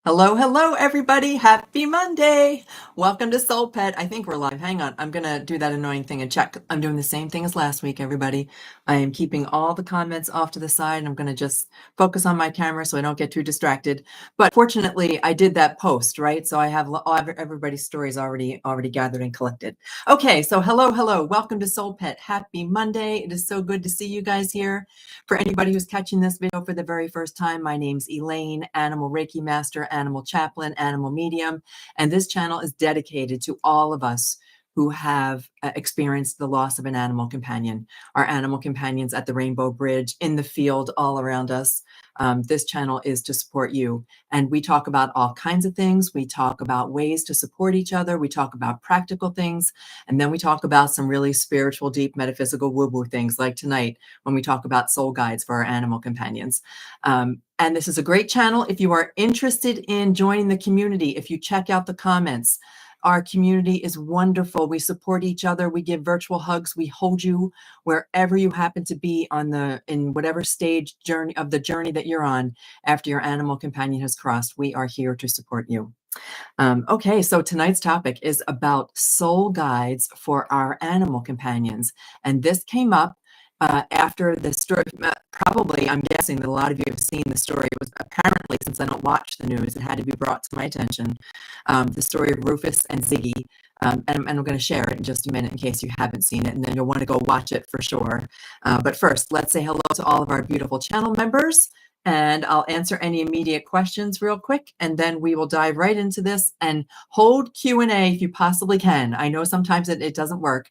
Hello, hello, everybody. Happy Monday. Welcome to SoulPet. I think we're live. Hang on. I'm going to do that annoying thing and check. I'm doing the same thing as last week, everybody. I am keeping all the comments off to the side. I'm going to just focus on my camera so I don't get too distracted. But fortunately, I did that post, right? So I have everybody's stories already gathered and collected. Okay, so hello, hello. Welcome to SoulPet. Happy Monday. It is so good to see you guys here. For anybody who's catching this video for the very first time, my name's Elaine, Animal Reiki Master, Animal Chaplain, Animal Medium, and this channel is dedicated to all of us who have experienced the loss of an animal companion. Our animal companions at the Rainbow Bridge, in the field, all around us. This channel is to support you. And we talk about all kinds of things. We talk about ways to support each other. We talk about practical things. And then we talk about some really spiritual, deep, metaphysical woo-woo things, like tonight when we talk about soul guides for our animal companions. And this is a great channel. If you are interested in joining the community, if you check out the comments, our community is wonderful. We support each other. We give virtual hugs. We hold you wherever you happen to be in whatever stage of the journey that you're on after your animal companion has crossed. We are here to support you. Okay, so tonight's topic is about soul guides for our animal companions. And this came up after the story. Probably, I'm guessing that a lot of you have seen the story. It was apparently, since I don't watch the news, it had to be brought to my attention. The story of Rufus and Ziggy. And I'm going to share it in just a minute in case you haven't seen it, and then you'll want to go watch it for sure. But first, let's say hello to all of our beautiful channel members. And I'll answer any immediate questions real quick, and then we will dive right into this and hold Q&A if you possibly can. I know sometimes it doesn't work.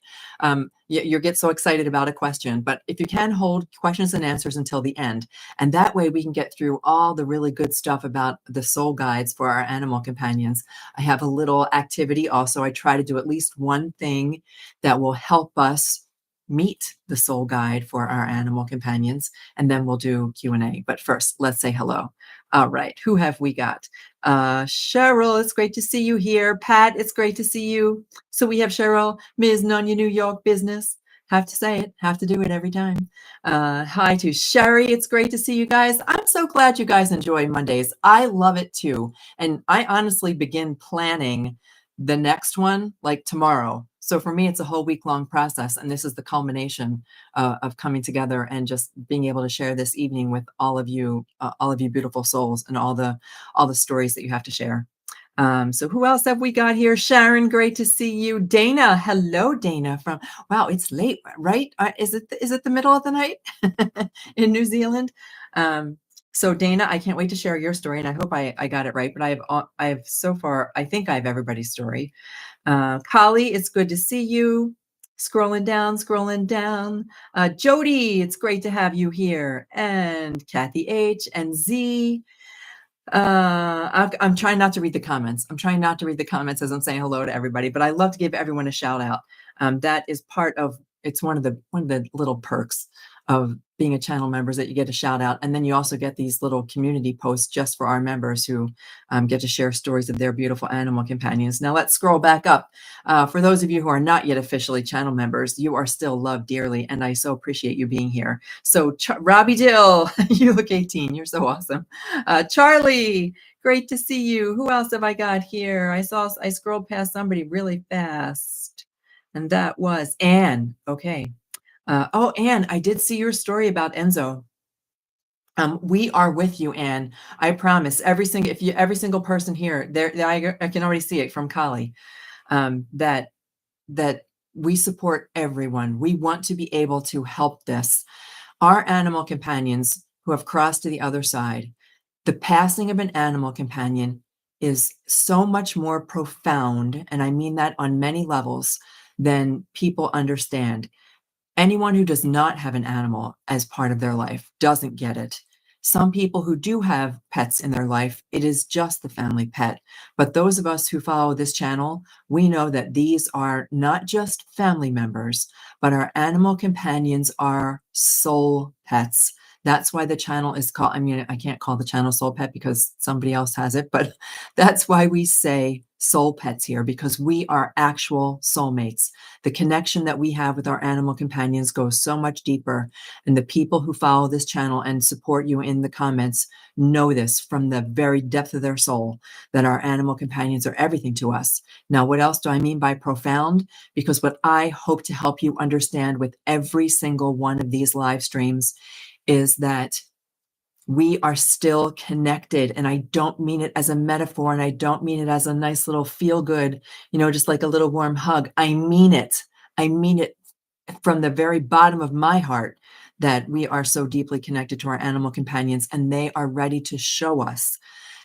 You get so excited about a question, but if you can, hold questions and answers until the end. And that way we can get through all the really good stuff about the soul guides for our animal companions. I have a little activity also. I try to do at least one thing that will help us meet the soul guide for our animal companions, and then we'll do Q&A. But first, let's say hello. All right, who have we got? Cheryl, it's great to see you here. Pat, it's great to see you. So we have Cheryl, Ms. Nunya New York Business. Have to say it, have to do it every time. Hi to Sherry, it's great to see you guys. I'm so glad you guys enjoy Mondays. I love it too. And I honestly begin planning the next one like tomorrow. So for me, it's a whole week-long process, and this is the culmination of coming together and just being able to share this evening with all of you beautiful souls, and all the stories that you have to share. So who else have we got here? Sharon, great to see you. Dana, hello, Dana. Wow, it's late, right? Is it the middle of the night in New Zealand? So Dana, I can't wait to share your story, and I hope I got it right. But I have so far, I think I have everybody's story. Kali, it's good to see you. Scrolling down. Jody, it's great to have you here. And Kathy H. and Z. I'm trying not to read the comments. I'm trying not to read the comments as I'm saying hello to everybody, but I love to give everyone a shout out. That is it's one of the little perks of being a channel member, is that you get a shout out. And then you also get these little community posts just for our members who get to share stories of their beautiful animal companions. Now let's scroll back up. For those of you who are not yet officially channel members, you are still loved dearly, and I so appreciate you being here. So Robbie Dill, you look 18. You're so awesome. Charlie, great to see you. Who else have I got here? I scrolled past somebody really fast, and that was Anne. Okay. Oh, Anne, I did see your story about Enzo. We are with you, Anne. I promise. Every single person here, I can already see it from Kali, that we support everyone. We want to be able to help this. Our animal companions who have crossed to the other side, the passing of an animal companion is so much more profound, and I mean that on many levels, than people understand. Anyone who does not have an animal as part of their life doesn't get it. Some people who do have pets in their life, it is just the family pet. But those of us who follow this channel, we know that these are not just family members, but our animal companions are soul pets. That's why the channel is called, I mean, I can't call the channel Soul Pet because somebody else has it, but that's why we say soul pets here, because we are actual soulmates. The connection that we have with our animal companions goes so much deeper. And the people who follow this channel and support you in the comments know this from the very depth of their soul, that our animal companions are everything to us. Now, what else do I mean by profound? Because what I hope to help you understand with every single one of these live streams is that we are still connected. And I don't mean it as a metaphor, and I don't mean it as a nice little feel good, just like a little warm hug. I mean it. I mean it from the very bottom of my heart, that we are so deeply connected to our animal companions, and they are ready to show us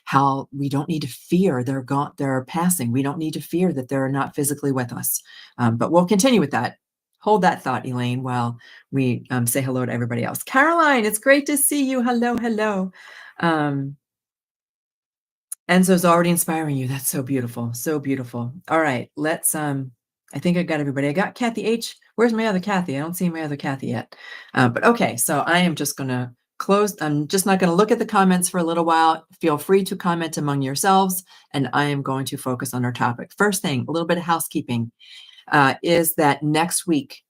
how we don't need to fear they're passing. We don't need to fear that they're not physically with us. But we'll continue with that. Hold that thought, Elaine, while we say hello to everybody else. Caroline, it's great to see you. Hello, hello. Enzo's already inspiring you. That's so beautiful. So beautiful. All right, let's, I think I got everybody. I got Kathy H. Where's my other Kathy? I don't see my other Kathy yet. But okay, so I am just gonna close. I'm just not gonna look at the comments for a little while. Feel free to comment among yourselves, and I am going to focus on our topic. First thing, a little bit of housekeeping, is that next week,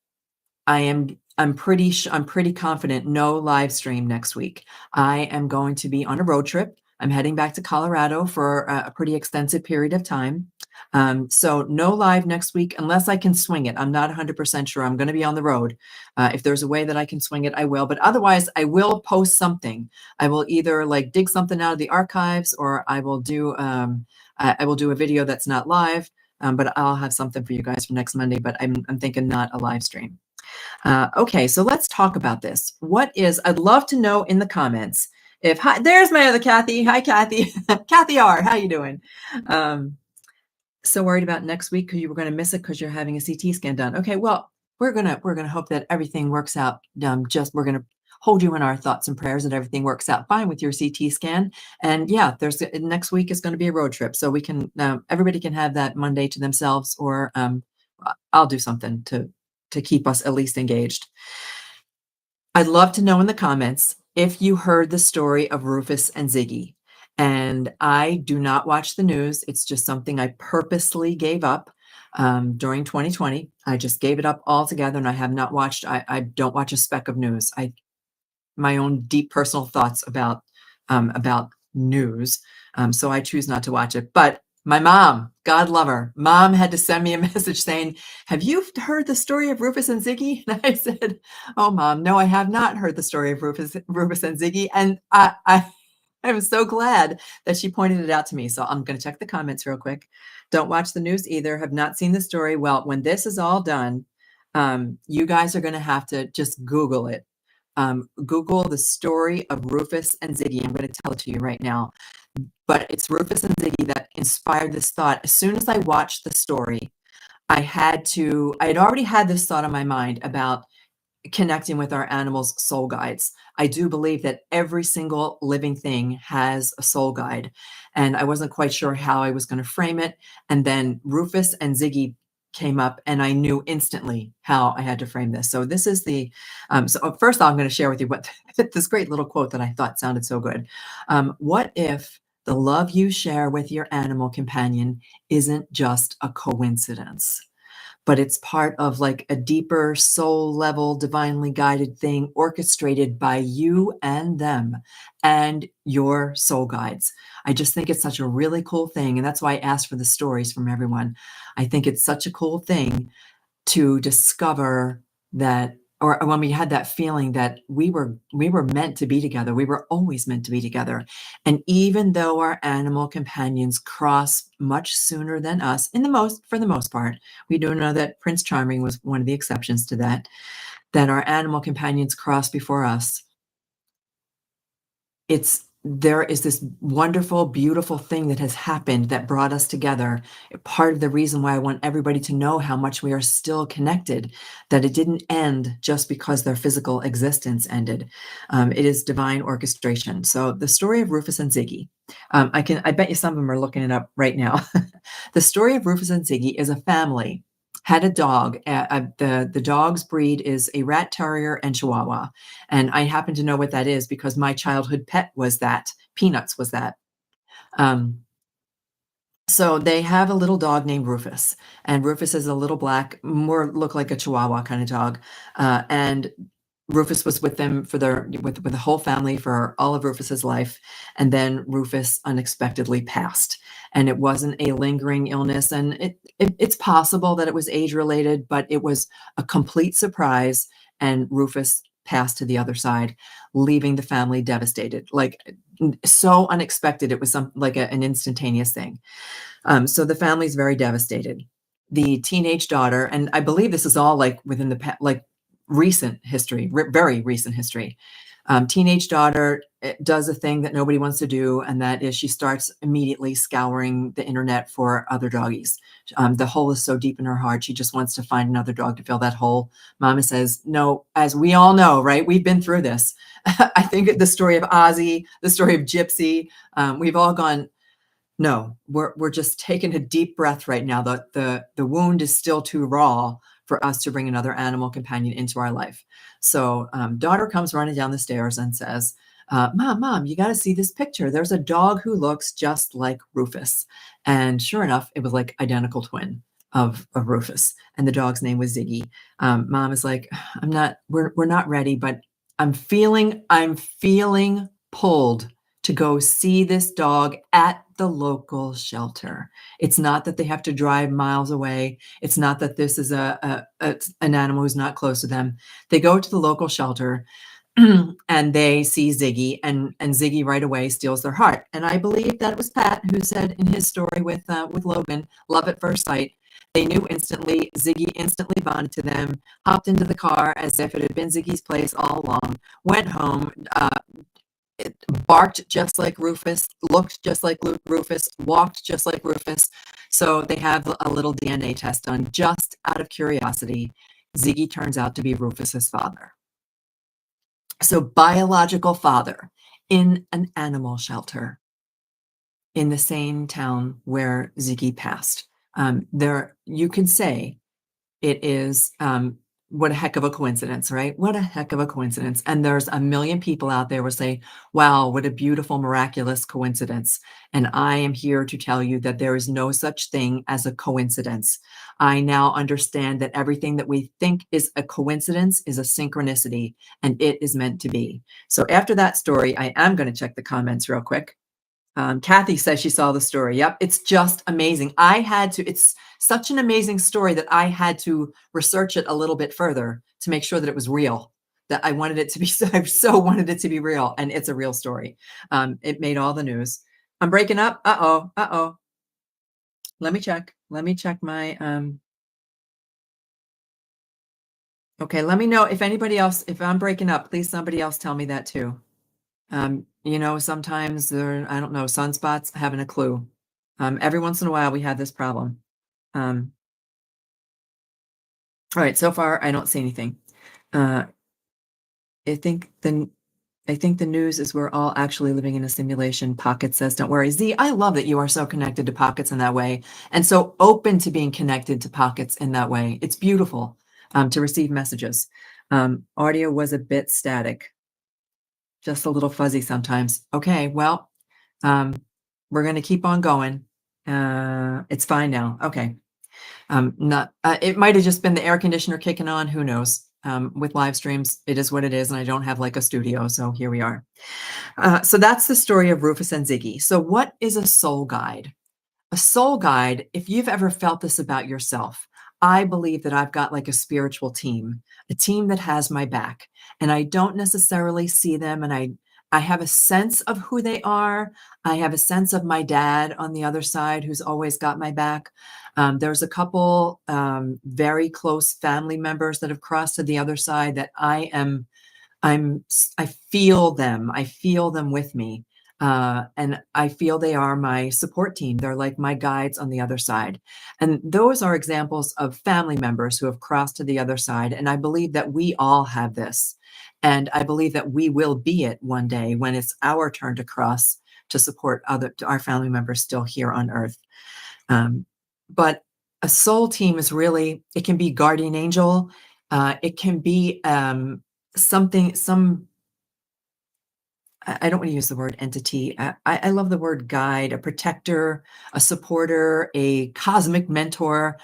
I'm pretty confident no live stream next week. I am going to be on a road trip. I'm heading back to Colorado for a pretty extensive period of time. So no live next week unless I can swing it. I'm not 100% sure. I'm going to be on the road. If there's a way that I can swing it, I will. But otherwise, I will post something. I will either like dig something out of the archives, or I will do a video that's not live. But I'll have something for you guys for next Monday. But I'm thinking not a live stream. Okay, so let's talk about this. I'd love to know in the comments there's my other Kathy. Hi, Kathy. Kathy R, how you doing? So worried about next week because you were going to miss it because you're having a CT scan done. Okay, well, we're gonna hope that everything works out. We're gonna hold you in our thoughts and prayers that everything works out fine with your CT scan. And yeah, next week is going to be a road trip, so we can everybody can have that Monday to themselves, or I'll do something to keep us at least engaged. I'd love to know in the comments if you heard the story of Rufus and Ziggy. And I do not watch the news. It's just something I purposely gave up during 2020. I just gave it up altogether, and I have not watched. I don't watch a speck of news. My own deep personal thoughts about news. So I choose not to watch it. But my mom, God love her, mom had to send me a message saying, "Have you heard the story of Rufus and Ziggy?" And I said, "Oh, Mom, no, I have not heard the story of Rufus and Ziggy." And I'm so glad that she pointed it out to me. So I'm going to check the comments real quick. Don't watch the news either. Have not seen the story. Well, when this is all done, you guys are going to have to just Google it. Google the story of Rufus and Ziggy. I'm going to tell it to you right now. But it's Rufus and Ziggy that inspired this thought. As soon as I watched the story, I had already had this thought on my mind about connecting with our animals' soul guides. I do believe that every single living thing has a soul guide, and I wasn't quite sure how I was going to frame it. And then Rufus and Ziggy came up, and I knew instantly how I had to frame this. So this is so first I'm going to share with you this great little quote that I thought sounded so good. What if the love you share with your animal companion isn't just a coincidence, but it's part of like a deeper soul level, divinely guided thing orchestrated by you and them and your soul guides? I just think it's such a really cool thing. And that's why I asked for the stories from everyone. I think it's such a cool thing to discover that, or when we had that feeling that we were meant to be together. We were always meant to be together. And even though our animal companions cross much sooner than us, for the most part, we do know that Prince Charming was one of the exceptions to that our animal companions cross before us. There is this wonderful, beautiful thing that has happened that brought us together. Part of the reason why I want everybody to know how much we are still connected, that it didn't end just because their physical existence ended. It is divine orchestration. So the story of Rufus and Ziggy, I bet you some of them are looking it up right now. The story of Rufus and Ziggy is a family had a dog. The dog's breed is a rat terrier and chihuahua. And I happen to know what that is because my childhood pet was that. Peanuts was that. Um, so they have a little dog named Rufus, and Rufus is a little black, more look like a chihuahua kind of dog. And Rufus was with them for with the whole family for all of Rufus's life, and then Rufus unexpectedly passed, and it wasn't a lingering illness, and it's possible that it was age related, but it was a complete surprise, and Rufus passed to the other side, leaving the family devastated, like so unexpected. It was like an instantaneous thing. So the family's very devastated. The teenage daughter, and I believe this is all like within the like recent history, very recent history. Teenage daughter does a thing that nobody wants to do, and that is she starts immediately scouring the internet for other doggies. The hole is so deep in her heart, she just wants to find another dog to fill that hole. Mama says, no, as we all know, right? We've been through this. I think the story of Ozzy, the story of Gypsy, we've all gone, no, we're just taking a deep breath right now. The wound is still too raw for us to bring another animal companion into our life. So daughter comes running down the stairs and says, Mom, you got to see this picture. There's a dog who looks just like Rufus. And sure enough, it was like identical twin of Rufus. And the dog's name was Ziggy. Mom is like, we're not ready, but I'm feeling pulled to go see this dog at the local shelter. It's not that they have to drive miles away. It's not that this is an animal who's not close to them. They go to the local shelter and they see Ziggy, and Ziggy right away steals their heart. And I believe that it was Pat who said in his story with Logan, love at first sight. They knew instantly. Ziggy instantly bonded to them, hopped into the car as if it had been Ziggy's place all along, went home, it barked just like Rufus, looked just like Rufus, walked just like Rufus. So they have a little DNA test done just out of curiosity. Ziggy turns out to be Rufus's father. So biological father in an animal shelter in the same town where Ziggy passed. There, you can say it is what a heck of a coincidence, right? What a heck of a coincidence. And there's a million people out there will say, wow, what a beautiful, miraculous coincidence. And I am here to tell you that there is no such thing as a coincidence. I now understand that everything that we think is a coincidence is a synchronicity, and it is meant to be. So after that story, I am going to check the comments real quick. Kathy says she saw the story. Yep, it's just amazing. It's such an amazing story that I had to research it a little bit further to make sure that it was real, that I wanted it to be, I so wanted it to be real, and it's a real story. It made all the news. I'm breaking up. Uh-oh. Let me check my, okay, let me know if anybody else, if I'm breaking up, please somebody else tell me that too. Sometimes I don't know, sunspots, having a clue. Every once in a while we have this problem. All right, so far I don't see anything. I think the news is we're all actually living in a simulation. Pocket says, don't worry. Z, I love that you are so connected to Pockets in that way and so open to being connected to Pockets in that way. It's beautiful to receive messages. Audio was a bit static. Just a little fuzzy sometimes. Okay, well, we're going to keep on going. It's fine now. Okay. It might have just been the air conditioner kicking on. Who knows? With live streams, it is what it is, and I don't have like a studio, so here we are. So that's the story of Rufus and Ziggy. So what is a soul guide? A soul guide, if you've ever felt this about yourself, I believe that I've got like a spiritual team, a team that has my back, and I don't necessarily see them, and I have a sense of who they are. I have a sense of my dad on the other side who's always got my back. There's a couple very close family members that have crossed to the other side that I feel them. I feel them with me. And I feel they are my support team. They're like my guides on the other side. And those are examples of family members who have crossed to the other side. And I believe that we all have this. And I believe that we will be it one day when it's our turn to cross to support our family members still here on Earth. But a soul team is really, it can be guardian angel, it can be something, I don't want to use the word entity. I love the word guide, a protector, a supporter, a cosmic mentor,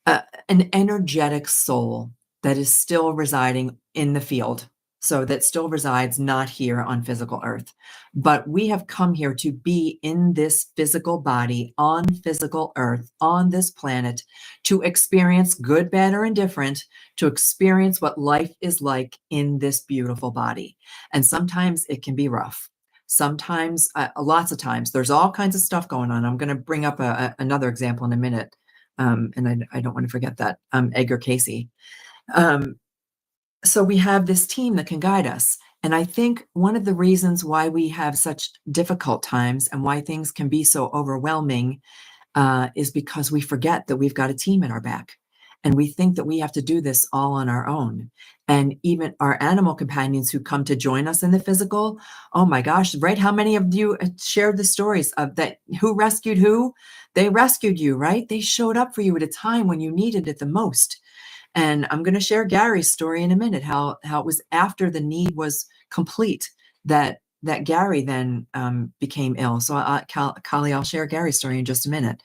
an energetic soul that is still residing in the field. So that still resides not here on physical earth. But we have come here to be in this physical body, on physical earth, on this planet, to experience good, bad, or indifferent, to experience what life is like in this beautiful body. And sometimes it can be rough. Sometimes, lots of times, there's all kinds of stuff going on. I'm going to bring up another example in a minute. And I don't want to forget that, Edgar Casey. So we have this team that can guide us. And I think one of the reasons why we have such difficult times and why things can be so overwhelming is because we forget that we've got a team at our back. And we think that we have to do this all on our own. And even our animal companions who come to join us in the physical, oh my gosh, right? How many of you shared the stories of that? Who rescued who? They rescued you, right? They showed up for you at a time when you needed it the most. And I'm going to share Gary's story in a minute, how it was after the need was complete that Gary then became ill. So Kali, I'll share Gary's story in just a minute.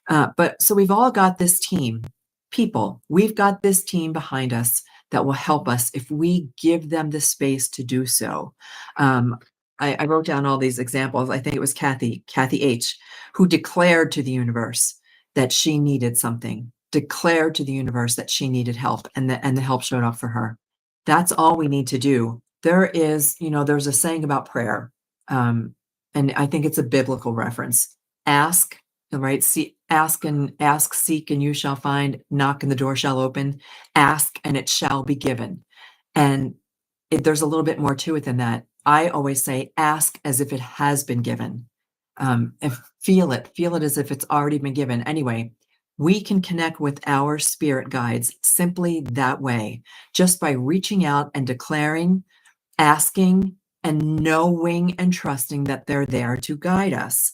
But so we've all got this team, people, we've got this team behind us that will help us if we give them the space to do so. I wrote down all these examples. I think it was Kathy H., who declared to the universe that she needed something, declared to the universe that she needed help, and the help showed up for her. That's all we need to do. There's a saying about prayer, and I think it's a biblical reference. Ask, right? Ask, seek, and you shall find. Knock, and the door shall open. Ask, and it shall be given. And there's a little bit more to it than that. I always say, ask as if it has been given. Feel it as if it's already been given. Anyway, we can connect with our spirit guides simply that way, just by reaching out and declaring, asking, and knowing and trusting that they're there to guide us.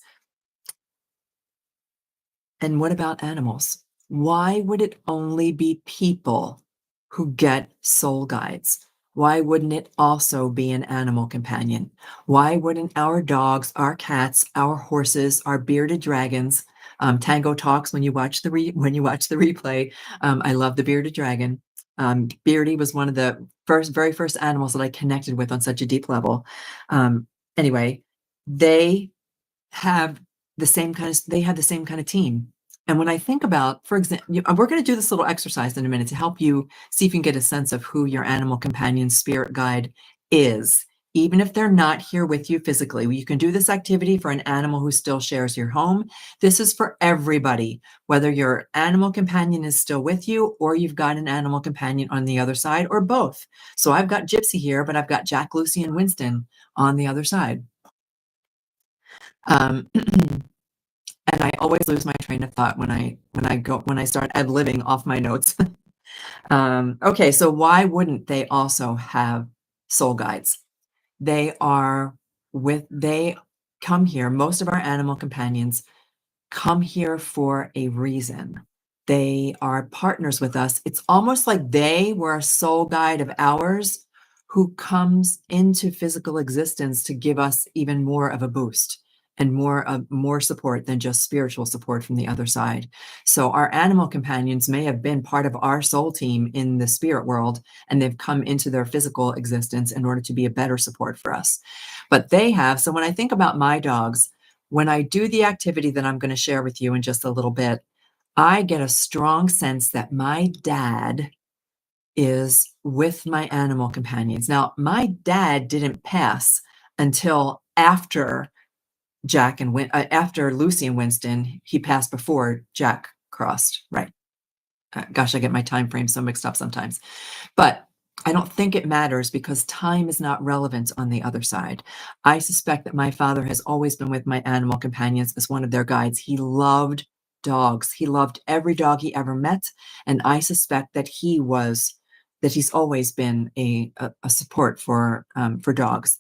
And what about animals? Why would it only be people who get soul guides? Why wouldn't it also be an animal companion? Why wouldn't our dogs, our cats, our horses, our bearded dragons? Tango talks when you watch the replay. I love the bearded dragon. Beardy was one of the very first animals that I connected with on such a deep level. Anyway, they have the same kind of team. And when I think about, for example, we're going to do this little exercise in a minute to help you see if you can get a sense of who your animal companion spirit guide is, even if they're not here with you physically. You can do this activity for an animal who still shares your home. This is for everybody, whether your animal companion is still with you or you've got an animal companion on the other side, or both. So I've got Gypsy here, but I've got Jack, Lucy, and Winston on the other side. And I always lose my train of thought when I start ad-libbing off my notes. Okay, so why wouldn't they also have soul guides? They come here. Most of our animal companions come here for a reason. They are partners with us. It's almost like they were a soul guide of ours who comes into physical existence to give us even more of a boost and more support than just spiritual support from the other side. So our animal companions may have been part of our soul team in the spirit world, and they've come into their physical existence in order to be a better support for us. But so when I think about my dogs, when I do the activity that I'm going to share with you in just a little bit, I get a strong sense that my dad is with my animal companions. Now, my dad didn't pass until after after Lucy and Winston. He passed before Jack crossed, right? Gosh, I get my time frame so mixed up sometimes. But I don't think it matters because time is not relevant on the other side. I suspect that my father has always been with my animal companions as one of their guides. He loved dogs. He loved every dog he ever met. And I suspect that he's always been a support for dogs.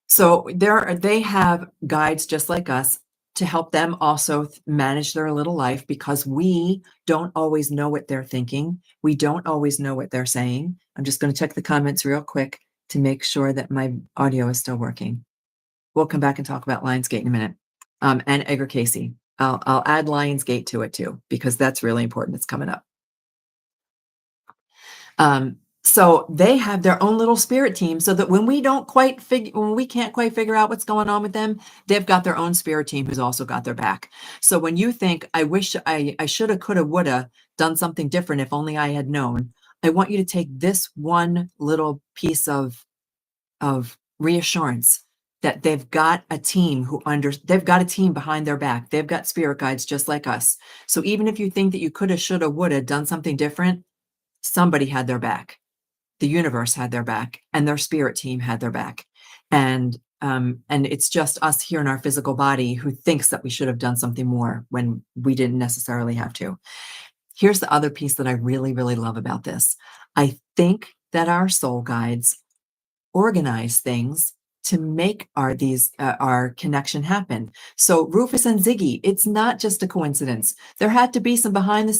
So they have guides just like us. to help them also manage their little life, because we don't always know what they're thinking. We don't always know what they're saying. I'm just going to check the comments real quick to make sure that my audio is still working. We'll come back and talk about Lionsgate in a minute. And Edgar Casey. I'll add Lionsgate to it too, because that's really important. It's coming up. So they have their own little spirit team, so that when we can't quite figure out what's going on with them, they've got their own spirit team who's also got their back. So when you think, I wish I shoulda, coulda, woulda done something different if only I had known, I want you to take this one little piece of reassurance that they've got a team they've got a team behind their back. They've got spirit guides just like us. So even if you think that you coulda, shoulda, woulda done something different, somebody had their back. The universe had their back, and their spirit team had their back. And it's just us here in our physical body who thinks that we should have done something more when we didn't necessarily have to. Here's the other piece that I really, really love about this. I think that our soul guides organize things to make our connection happen. So Rufus and Ziggy, it's not just a coincidence. There had to be some behind the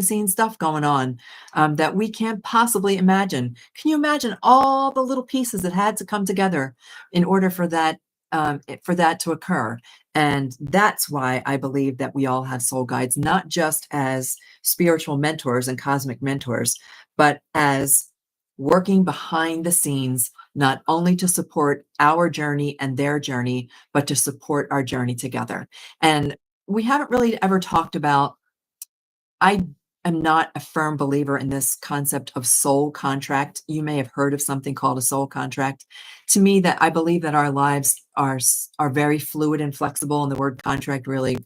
scenes stuff going on that we can't possibly imagine. Can you imagine all the little pieces that had to come together in order for that to occur? And that's why I believe that we all have soul guides, not just as spiritual mentors and cosmic mentors, but as working behind the scenes, not only to support our journey and their journey, but to support our journey together. And we haven't really ever talked about, I am not a firm believer in this concept of soul contract. You may have heard of something called a soul contract. To me, that I believe that our lives are very fluid and flexible, and the word contract really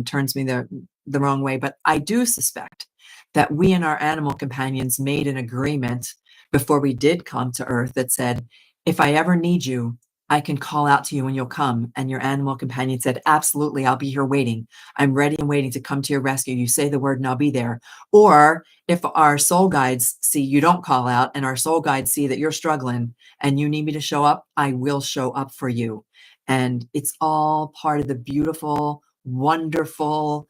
turns me the wrong way. But I do suspect that we and our animal companions made an agreement before we did come to Earth that said, if I ever need you, I can call out to you and you'll come. And your animal companion said, absolutely, I'll be here waiting. I'm ready and waiting to come to your rescue. You say the word and I'll be there. Or if our soul guides see you don't call out, and our soul guides see that you're struggling and you need me to show up, I will show up for you. And it's all part of the beautiful, wonderful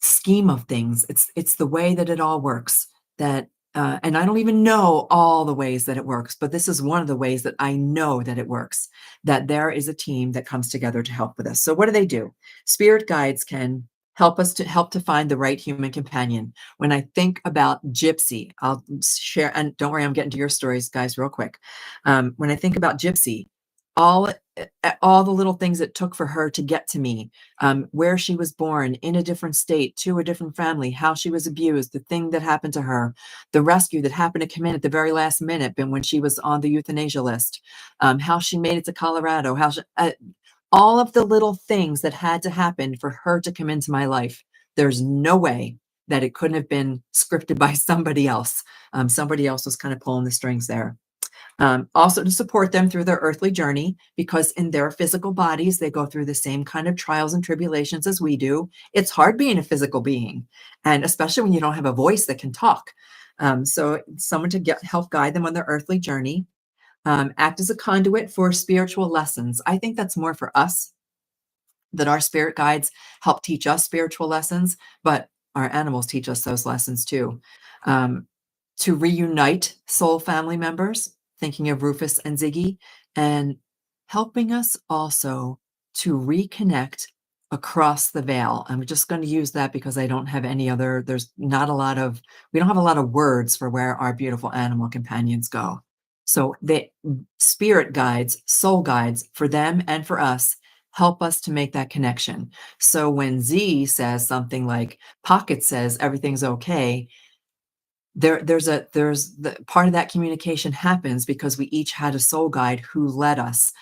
scheme of things. It's the way that it all works. And I don't even know all the ways that it works, but this is one of the ways that I know that it works, that there is a team that comes together to help with us. So what do? Spirit guides can help to find the right human companion. When I think about Gypsy, I'll share, and don't worry, I'm getting to your stories, guys, real quick. When I think about Gypsy, all the little things it took for her to get to me, where she was born, in a different state, to a different family, how she was abused, the thing that happened to her, the rescue that happened to come in at the very last minute, when she was on the euthanasia list, how she made it to Colorado, all of the little things that had to happen for her to come into my life. There's no way that it couldn't have been scripted by somebody else. Somebody else was kind of pulling the strings there. Also to support them through their earthly journey, because in their physical bodies, they go through the same kind of trials and tribulations as we do. It's hard being a physical being, and especially when you don't have a voice that can talk. So someone to help guide them on their earthly journey, act as a conduit for spiritual lessons. I think that's more for us, that our spirit guides help teach us spiritual lessons, but our animals teach us those lessons too. To reunite soul family members, thinking of Rufus and Ziggy, and helping us also to reconnect across the veil. I'm just going to use that because I don't have any other, we don't have a lot of words for where our beautiful animal companions go. So the spirit guides, soul guides, for them and for us, help us to make that connection. So when Z says something like, Pocket says everything's okay, there's the part of that communication happens because we each had a soul guide who led us.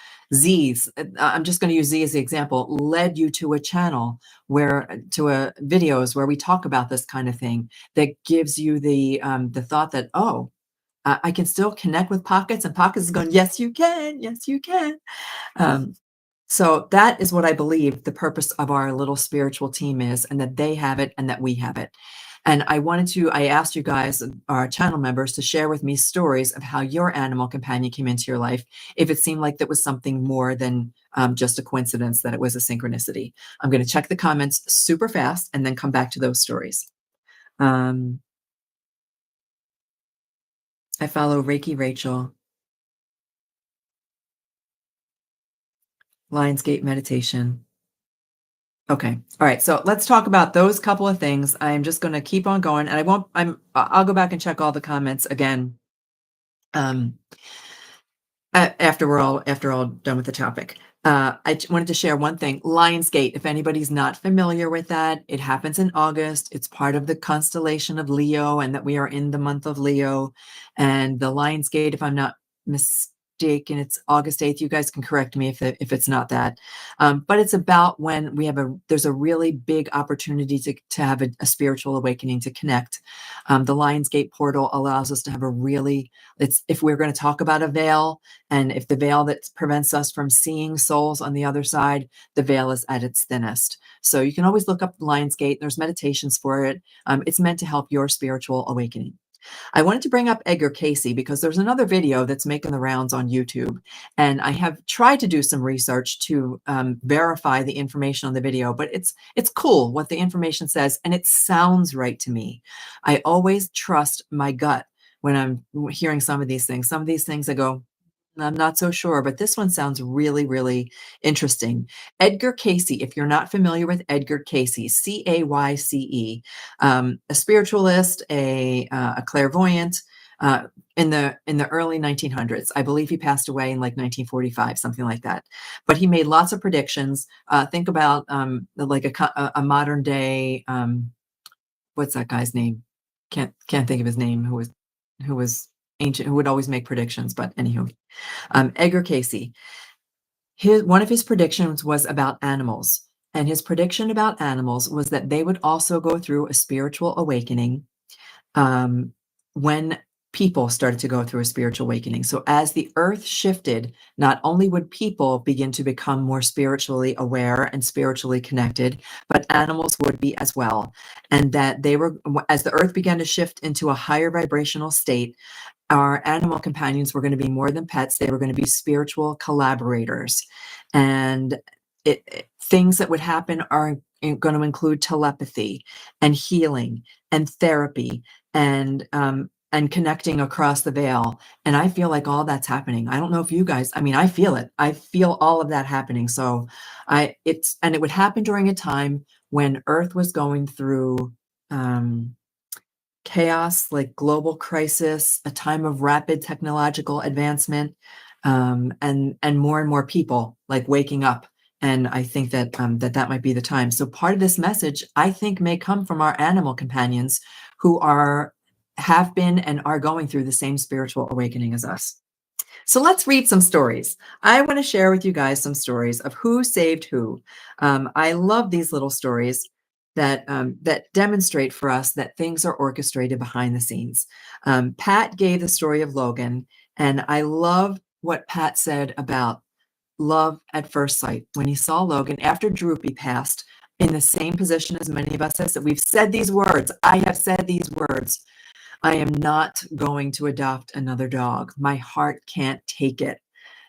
I'm just going to use Z as the example, led you to a channel videos where we talk about this kind of thing, that gives you the thought that, oh, I can still connect with Pockets, and Pockets is going, yes, you can. Yes, you can. So that is what I believe the purpose of our little spiritual team is, and that they have it and that we have it. And I asked you guys, our channel members, to share with me stories of how your animal companion came into your life, if it seemed like that was something more than just a coincidence, that it was a synchronicity. I'm going to check the comments super fast and then come back to those stories. I follow Reiki Rachel, Lionsgate meditation. Okay. All right. So let's talk about those couple of things. I'm just going to keep on going, and I'll go back and check all the comments again. After we're all done with the topic. Wanted to share one thing. Lionsgate, if anybody's not familiar with that, it happens in August. It's part of the constellation of Leo, and that we are in the month of Leo. And the Lionsgate, if I'm not mistaken, it's August 8th. You guys can correct me if it's not that. But it's about when there's a really big opportunity to have a spiritual awakening, to connect. The Lionsgate portal allows us to have if we're going to talk about a veil, and if the veil that prevents us from seeing souls on the other side, the veil is at its thinnest. So you can always look up Lionsgate. There's meditations for it. It's meant to help your spiritual awakening. I wanted to bring up Edgar Cayce because there's another video that's making the rounds on YouTube, and I have tried to do some research to verify the information on the video, but it's cool what the information says, and it sounds right to me. I always trust my gut when I'm hearing some of these things. Some of these things I go, I'm not so sure, but this one sounds really, really interesting. Edgar Cayce, if you're not familiar with Edgar Cayce, Cayce, a spiritualist, a clairvoyant, in the early 1900s. I believe he passed away in like 1945, something like that. But he made lots of predictions. Think about like a modern day, what's that guy's name? Can't think of his name. Who was ancient, who would always make predictions. But anywho, Edgar Cayce. One of his predictions was about animals, and his prediction about animals was that they would also go through a spiritual awakening when people started to go through a spiritual awakening. So as the earth shifted, not only would people begin to become more spiritually aware and spiritually connected, but animals would be as well. And that as the earth began to shift into a higher vibrational state, our animal companions were going to be more than pets. They were going to be spiritual collaborators. And things that would happen are going to include telepathy and healing and therapy and connecting across the veil. And I feel like all that's happening. I don't know if you guys, I feel it. I feel all of that happening. So it would happen during a time when Earth was going through chaos, like global crisis, a time of rapid technological advancement, and more and more people like waking up. And I think that that might be the time. So part of this message, I think, may come from our animal companions who have been and are going through the same spiritual awakening as us. So let's read some stories. I want to share with you guys some stories of who saved who. I love these little stories that demonstrate for us that things are orchestrated behind the scenes. Pat gave the story of Logan, and I love what Pat said about love at first sight. When he saw Logan after Droopy passed, in the same position as many of us have said, we've said these words. I have said these words. I am not going to adopt another dog. My heart can't take it.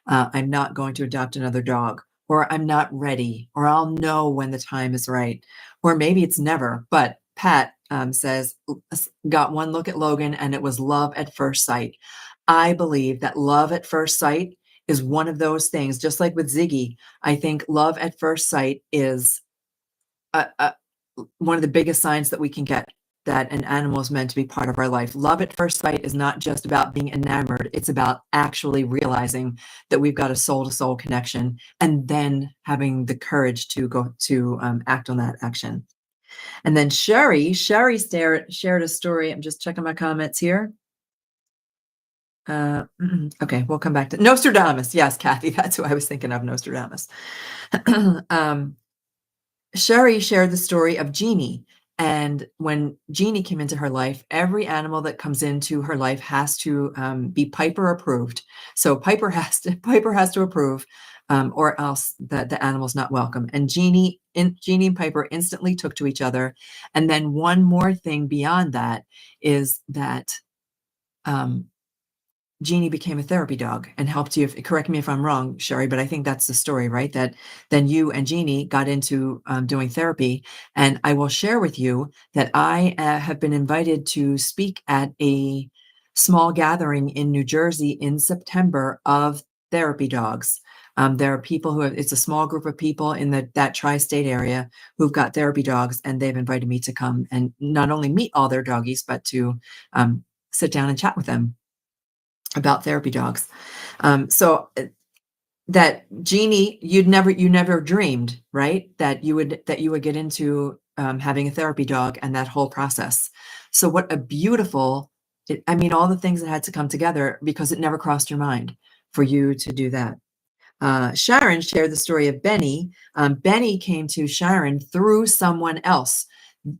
I'm not going to adopt another dog, or I'm not ready, or I'll know when the time is right, or maybe it's never. But Pat says, got one look at Logan and it was love at first sight. I believe that love at first sight is one of those things, just like with Ziggy. I think love at first sight is one of the biggest signs that we can get that an animal is meant to be part of our life. Love at first sight is not just about being enamored. It's about actually realizing that we've got a soul-to-soul connection, and then having the courage to go to act on that action. And then Sherry shared a story. I'm just checking my comments here. Okay, we'll come back to Nostradamus. Yes, Kathy, that's who I was thinking of, Nostradamus. Sherry shared the story of Jeannie. And when Jeannie came into her life, every animal that comes into her life has to be Piper approved. So Piper has to approve or else the animal's not welcome. And Jeannie and Piper instantly took to each other. And then one more thing beyond that is that um, Jeannie became a therapy dog and helped you. Correct me if I'm wrong, Sherry, but I think that's the story, right? That then you and Jeannie got into doing therapy. And I will share with you that I have been invited to speak at a small gathering in New Jersey in September of therapy dogs. There are people it's a small group of people in that tri-state area who've got therapy dogs, and they've invited me to come and not only meet all their doggies, but to sit down and chat with them about therapy dogs. So that Jeannie, you never dreamed, right? That you would get into having a therapy dog and that whole process. So what a beautiful, I mean, all the things that had to come together because it never crossed your mind for you to do that. Sharon shared the story of Benny. Benny came to Sharon through someone else.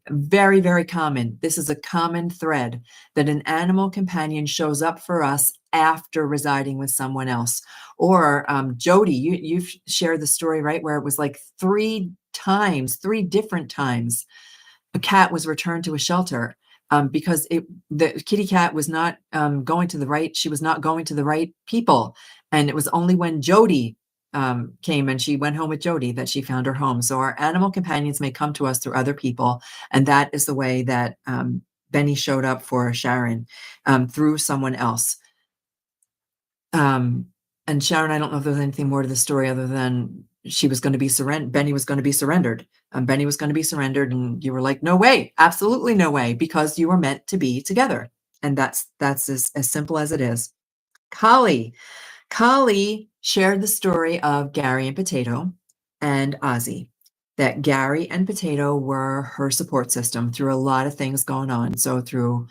Very, very common. This is a common thread that an animal companion shows up for us after residing with someone else. Or Jody, you've shared the story, right, where it was like 3 different times, a cat was returned to a shelter because the kitty cat was not going to the right. She was not going to the right people, and it was only when Jody came and she went home with Jody that she found her home. So our animal companions may come to us through other people, and that is the way that Benny showed up for Sharon through someone else. And Sharon, I don't know if there's anything more to the story other than she was going to be surrendered. Benny was going to be surrendered. Benny was going to be surrendered, and you were like, "No way, absolutely no way," because you were meant to be together, and that's as simple as it is. Collie shared the story of Gary and Potato and Ozzy, that Gary and Potato were her support system through a lot of things going on. So through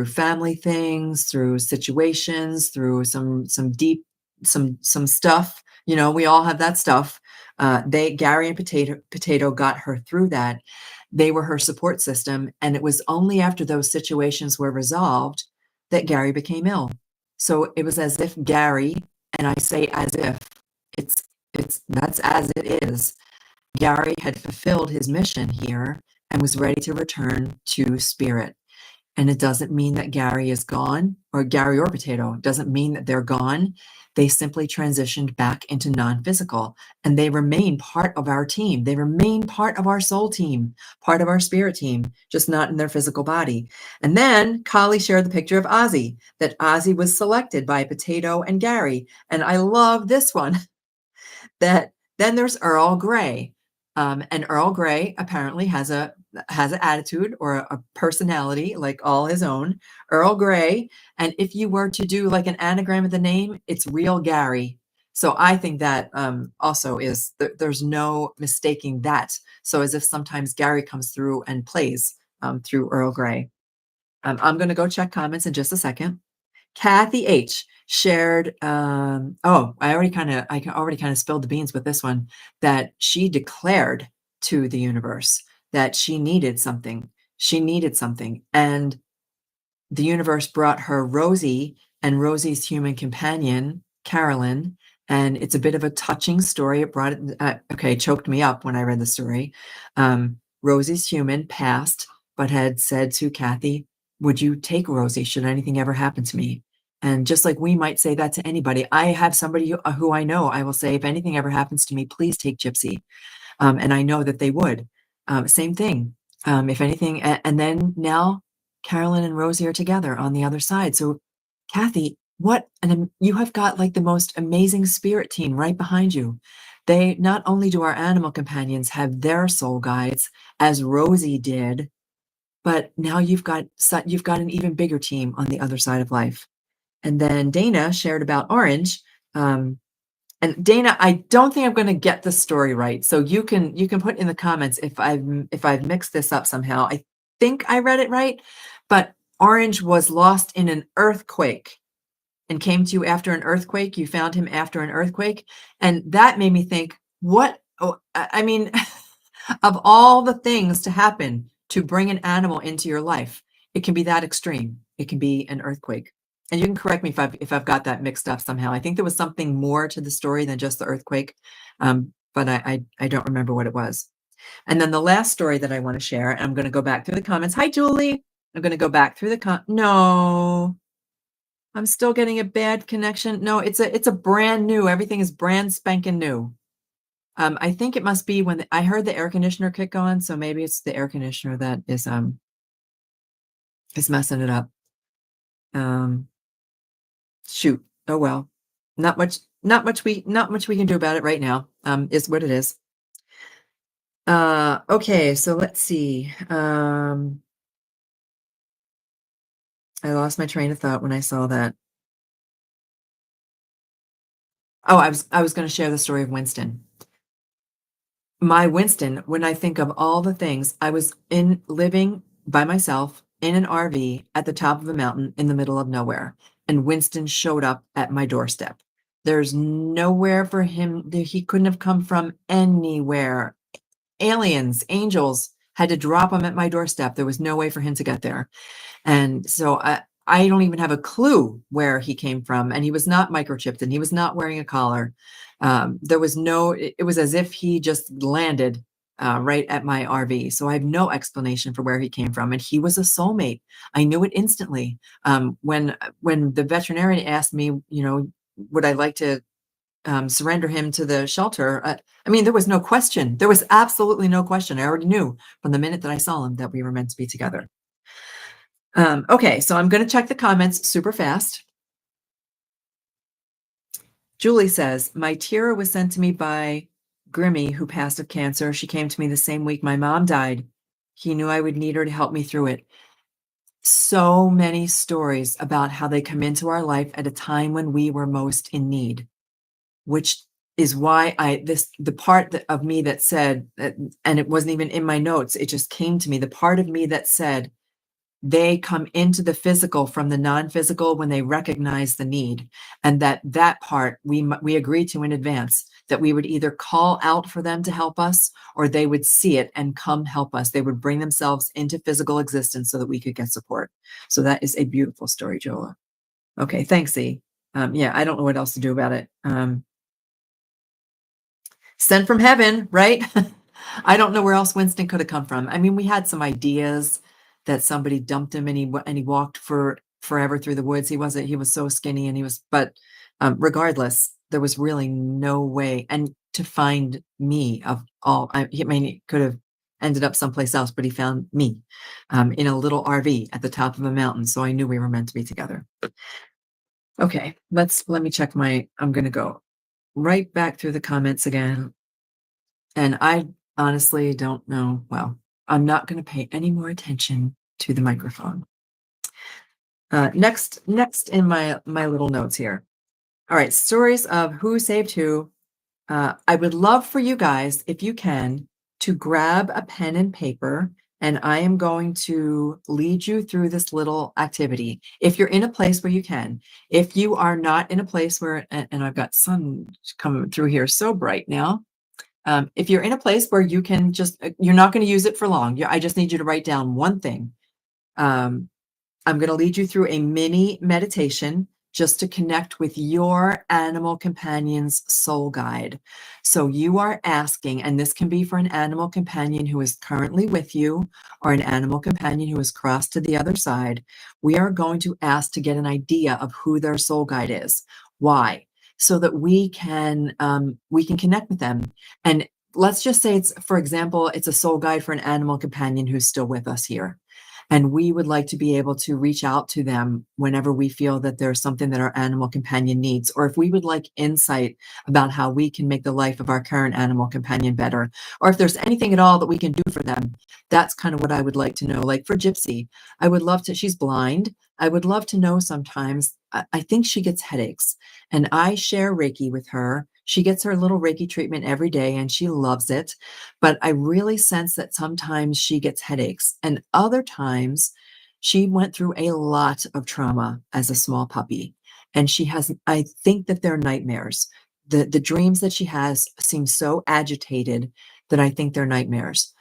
family things, through situations, through some deep some stuff. You know, we all have that stuff. Gary and Potato got her through that. They were her support system, and it was only after those situations were resolved that Gary became ill. So it was as if Gary, and I say as if, it's that's as it is. Gary had fulfilled his mission here and was ready to return to spirit. And it doesn't mean that Gary is gone, or Gary or Potato. It doesn't mean that they're gone. They simply transitioned back into non-physical, and they remain part of our team. They remain part of our soul team, part of our spirit team, just not in their physical body. And then Collie shared the picture of Ozzy, that Ozzy was selected by Potato and Gary. And I love this one. That then there's Earl Grey. And Earl Grey apparently has an attitude or a personality like all his own. Earl Grey, and if you were to do like an anagram of the name, it's Real Gary. So I think that also is there's no mistaking that. So as if sometimes Gary comes through and plays through Earl Grey. I'm going to go check comments in just a second. Kathy H shared, I already kind of spilled the beans with this one, that she declared to the universe that she needed something. She needed something. And the universe brought her Rosie and Rosie's human companion, Carolyn. And it's a bit of a touching story. It brought it, choked me up when I read the story. Rosie's human passed, but had said to Kathy, "Would you take Rosie should anything ever happen to me?" And just like we might say that to anybody, I have somebody who I know, I will say, if anything ever happens to me, please take Gypsy. And I know that they would. Same thing. If anything, and then now Carolyn and Rosie are together on the other side. So Kathy, you have got like the most amazing spirit team right behind you. They not only do our animal companions have their soul guides, as Rosie did, but now you've got an even bigger team on the other side of life. And then Dana shared about Orange. And Dana, I don't think I'm going to get the story right. So you can put in the comments if I've mixed this up somehow. I think I read it right, but Orange was lost in an earthquake and came to you after an earthquake. You found him after an earthquake. And that made me think, what? Oh, I mean, of all the things to happen to bring an animal into your life, it can be that extreme. It can be an earthquake. And you can correct me if I've got that mixed up somehow. I think there was something more to the story than just the earthquake, but I don't remember what it was. And then the last story that I want to share, and I'm going to go back through the comments. Hi, Julie. I'm going to go back through the no, I'm still getting a bad connection. No, it's a brand new. Everything is brand spanking new. I think it must be when I heard the air conditioner kick on, so maybe it's the air conditioner that is messing it up. Shoot. Oh well. Not much we can do about it right now. Is what it is. Okay, so let's see. I lost my train of thought when I saw that. Oh, I was going to share the story of Winston. My Winston, when I think of all the things, I was living by myself in an RV at the top of a mountain in the middle of nowhere, and Winston showed up at my doorstep. There's nowhere for him. He couldn't have come from anywhere. Aliens, angels had to drop him at my doorstep. There was no way for him to get there. And so I don't even have a clue where he came from. And he was not microchipped and he was not wearing a collar. There was it was as if he just landed right at my RV. So I have no explanation for where he came from. And he was a soulmate. I knew it instantly. When the veterinarian asked me, would I like to surrender him to the shelter? I mean, there was no question. There was absolutely no question. I already knew from the minute that I saw him that we were meant to be together. Okay, so I'm going to check the comments super fast. Julie says, my Tira was sent to me by Grimmy, who passed of cancer. She came to me the same week my mom died. He knew I would need her to help me through it. So many stories about how they come into our life at a time when we were most in need, which is why the part of me that said, and it wasn't even in my notes, it just came to me, the part of me that said, they come into the physical from the non-physical when they recognize the need. And that part we agreed to in advance, that we would either call out for them to help us or they would see it and come help us. They would bring themselves into physical existence so that we could get support. So that is a beautiful story, Jola. Okay, thanks, E. Yeah, I don't know what else to do about it. Sent from heaven, right? I don't know where else Winston could have come from. I mean, we had some ideas that somebody dumped him and he walked forever through the woods. He was so skinny and but regardless, there was really no way. And to find me of all, he could have ended up someplace else, but he found me in a little RV at the top of a mountain. So I knew we were meant to be together. Okay, let me check I'm going to go right back through the comments again. And I honestly don't know. Well, I'm not going to pay any more attention to the microphone. Next in my little notes here. All right, stories of who saved who. I would love for you guys, if you can, to grab a pen and paper, and I am going to lead you through this little activity. If you're in a place where you can. If you are not in a place where, and I've got sun coming through here so bright now. If you're in a place where you can you're not going to use it for long. I just need you to write down one thing. I'm going to lead you through a mini meditation just to connect with your animal companion's soul guide. So you are asking, and this can be for an animal companion who is currently with you or an animal companion who has crossed to the other side. We are going to ask to get an idea of who their soul guide is. Why? So that we can connect with them. And let's just say for example, it's a soul guide for an animal companion who's still with us here. And we would like to be able to reach out to them whenever we feel that there's something that our animal companion needs, or if we would like insight about how we can make the life of our current animal companion better, or if there's anything at all that we can do for them. That's kind of what I would like to know. Like for Gypsy, I would love to, she's blind. I would love to know sometimes, I think she gets headaches, and I share Reiki with her. She gets her little Reiki treatment every day and she loves it. But I really sense that sometimes she gets headaches, and other times she went through a lot of trauma as a small puppy. And I think that they're nightmares. The dreams that she has seem so agitated that I think they're nightmares.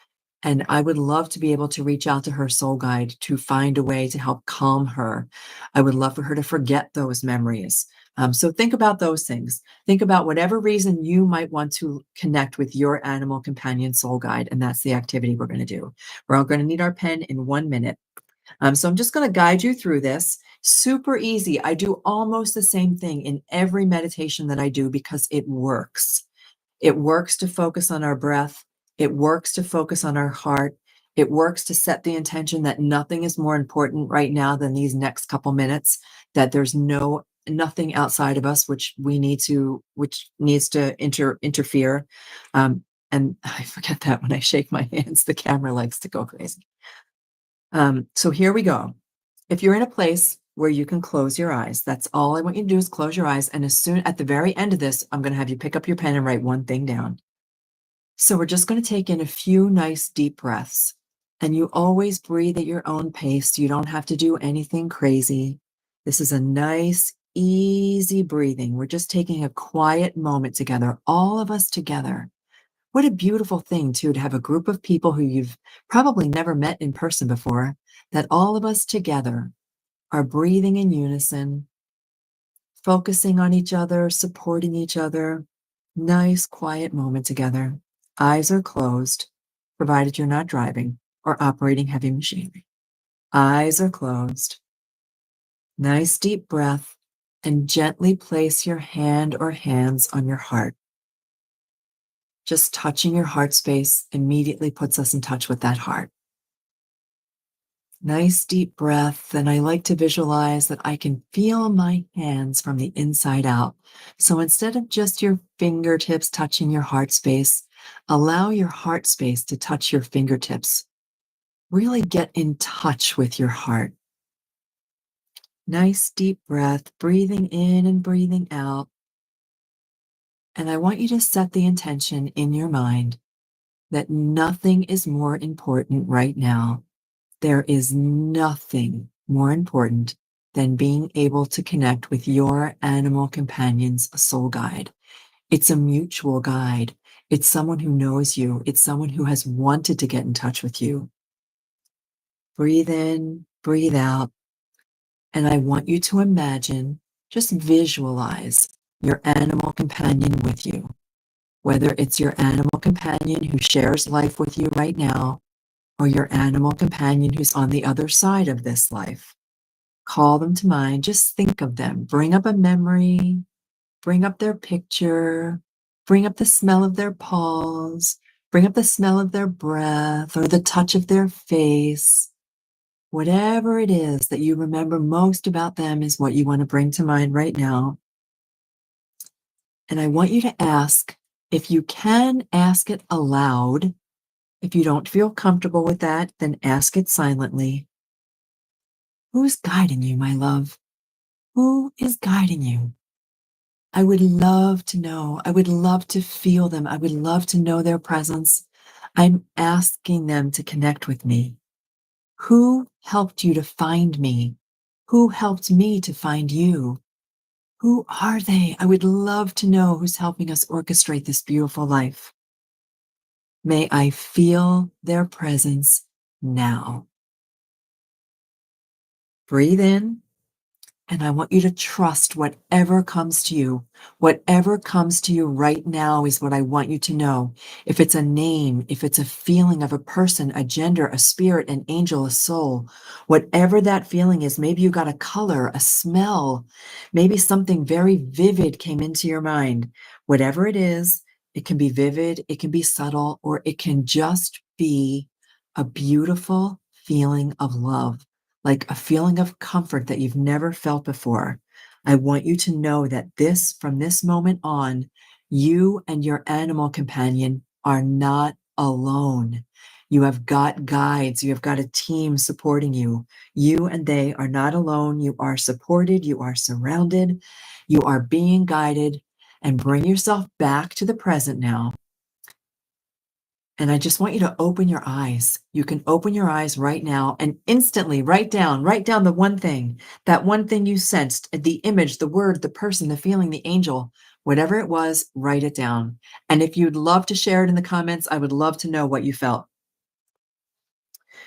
And I would love to be able to reach out to her soul guide to find a way to help calm her. I would love for her to forget those memories. So think about those things. Think about whatever reason you might want to connect with your animal companion soul guide. And that's the activity we're going to do. We're all going to need our pen in 1 minute. So I'm just going to guide you through this. Super easy. I do almost the same thing in every meditation that I do because it works. It works to focus on our breath. It works to focus on our heart. It works to set the intention that nothing is more important right now than these next couple minutes, that there's nothing outside of us which needs to interfere. And I forget that when I shake my hands, the camera likes to go crazy. So here we go. If you're in a place where you can close your eyes, that's all I want you to do is close your eyes. And at the very end of this, I'm going to have you pick up your pen and write one thing down. So we're just going to take in a few nice deep breaths. And you always breathe at your own pace. You don't have to do anything crazy. This is a nice, easy breathing. We're just taking a quiet moment together, all of us together. What a beautiful thing, too, to have a group of people who you've probably never met in person before, that all of us together are breathing in unison, focusing on each other, supporting each other. Nice, quiet moment together. Eyes are closed, provided you're not driving or operating heavy machinery. Eyes are closed. Nice deep breath, and gently place your hand or hands on your heart. Just touching your heart space immediately puts us in touch with that heart. Nice deep breath, and I like to visualize that I can feel my hands from the inside out. So instead of just your fingertips touching your heart space, allow your heart space to touch your fingertips. Really get in touch with your heart. Nice deep breath, breathing in and breathing out. And I want you to set the intention in your mind that nothing is more important right now. There is nothing more important than being able to connect with your animal companion's soul guide. It's a mutual guide. It's someone who knows you. It's someone who has wanted to get in touch with you. Breathe in, breathe out. And I want you to imagine, just visualize your animal companion with you. Whether it's your animal companion who shares life with you right now, or your animal companion who's on the other side of this life. Call them to mind. Just think of them. Bring up a memory. Bring up their picture. Bring up the smell of their paws. Bring up the smell of their breath or the touch of their face. Whatever it is that you remember most about them is what you want to bring to mind right now. And I want you to ask, if you can ask it aloud. If you don't feel comfortable with that, then ask it silently. Who's guiding you, my love? Who is guiding you? I would love to know. I would love to feel them. I would love to know their presence. I'm asking them to connect with me. Who helped you to find me? Who helped me to find you? Who are they? I would love to know who's helping us orchestrate this beautiful life. May I feel their presence now. Breathe in. And I want you to trust whatever comes to you. Whatever comes to you right now is what I want you to know. If it's a name, if it's a feeling of a person, a gender, a spirit, an angel, a soul, whatever that feeling is, maybe you got a color, a smell, maybe something very vivid came into your mind. Whatever it is, it can be vivid, it can be subtle, or it can just be a beautiful feeling of love. Like a feeling of comfort that you've never felt before. I want you to know that from this moment on, you and your animal companion are not alone. You have got guides. You have got a team supporting you. You and they are not alone. You are supported. You are surrounded. You are being guided. And bring yourself back to the present now. And I just want you to open your eyes. You can open your eyes right now and instantly write down the one thing, that one thing you sensed, the image, the word, the person, the feeling, the angel, whatever it was, write it down. And if you'd love to share it in the comments, I would love to know what you felt.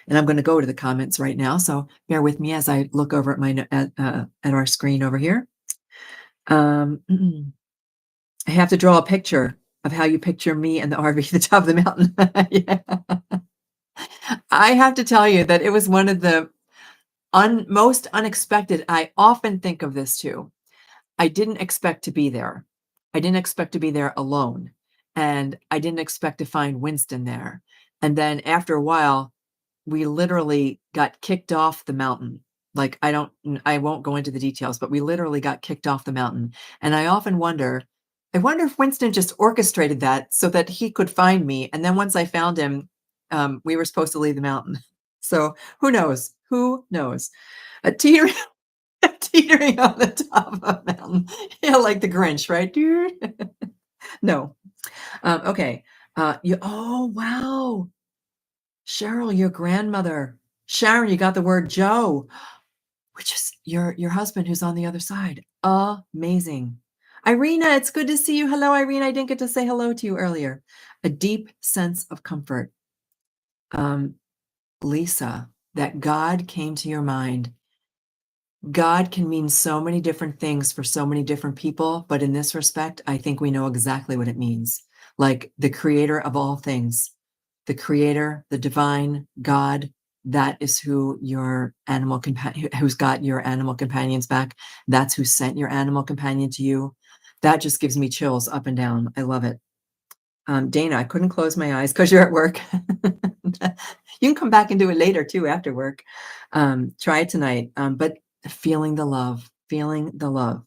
And I'm going to go to the comments right now. So bear with me as I look over at at our screen over here. I have to draw a picture of how you picture me and the RV at the top of the mountain. Yeah. I have to tell you that it was one of the most unexpected. I often think of this too. I didn't expect to be there. I didn't expect to be there alone. And I didn't expect to find Winston there. And then after a while, we literally got kicked off the mountain. Like, I won't go into the details, but we literally got kicked off the mountain. And I often wonder, I wonder if Winston just orchestrated that so that he could find me. And then once I found him, we were supposed to leave the mountain. So who knows? Who knows? A teetering, teetering on the top of a mountain. Yeah, like the Grinch, right? Dude. No. Okay. Oh, wow. Cheryl, your grandmother. Sharon, you got the word Joe, which is your husband who's on the other side. Amazing. Irina, it's good to see you. Hello, Irina. I didn't get to say hello to you earlier. A deep sense of comfort. Lisa, that God came to your mind. God can mean so many different things for so many different people, but in this respect, I think we know exactly what it means. Like the creator of all things, the creator, the divine God, that is who your animal companion, who's got your animal companions back. That's who sent your animal companion to you. That just gives me chills up and down. I love it. Dana, I couldn't close my eyes because you're at work. You can come back and do it later too, after work. Try it tonight. But feeling the love, feeling the love.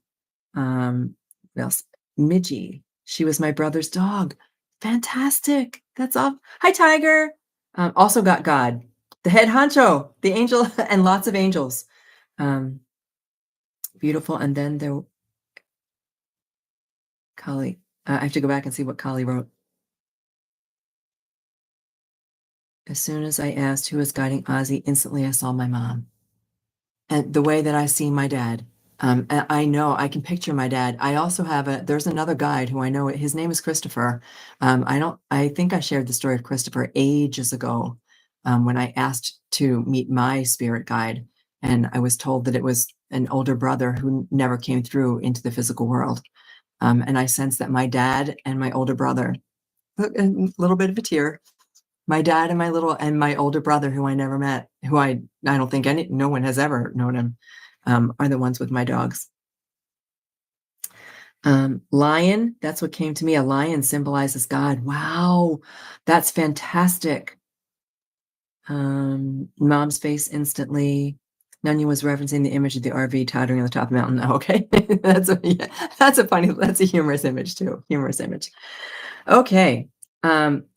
What else? Midgie, she was my brother's dog. Fantastic. That's all. Hi, Tiger. Also got God, the head honcho, the angel, and lots of angels. Beautiful. And then there, Kali. I have to go back and see what Kali wrote. As soon as I asked who was guiding Ozzy, instantly I saw my mom. And the way that I see my dad. I know I can picture my dad. I also have there's another guide who I know, his name is Christopher. I think I shared the story of Christopher ages ago, when I asked to meet my spirit guide. And I was told that it was an older brother who never came through into the physical world. And I sensed that my dad and my older brother, a little bit of a tear, my dad and my older brother, who I never met, who I don't think no one has ever known him, are the ones with my dogs. Lion, that's what came to me. A lion symbolizes God. Wow, that's fantastic. Mom's face instantly. Nunya was referencing the image of the RV tottering on the top of the mountain. Oh, okay, that's a humorous image too. Humorous image. Okay.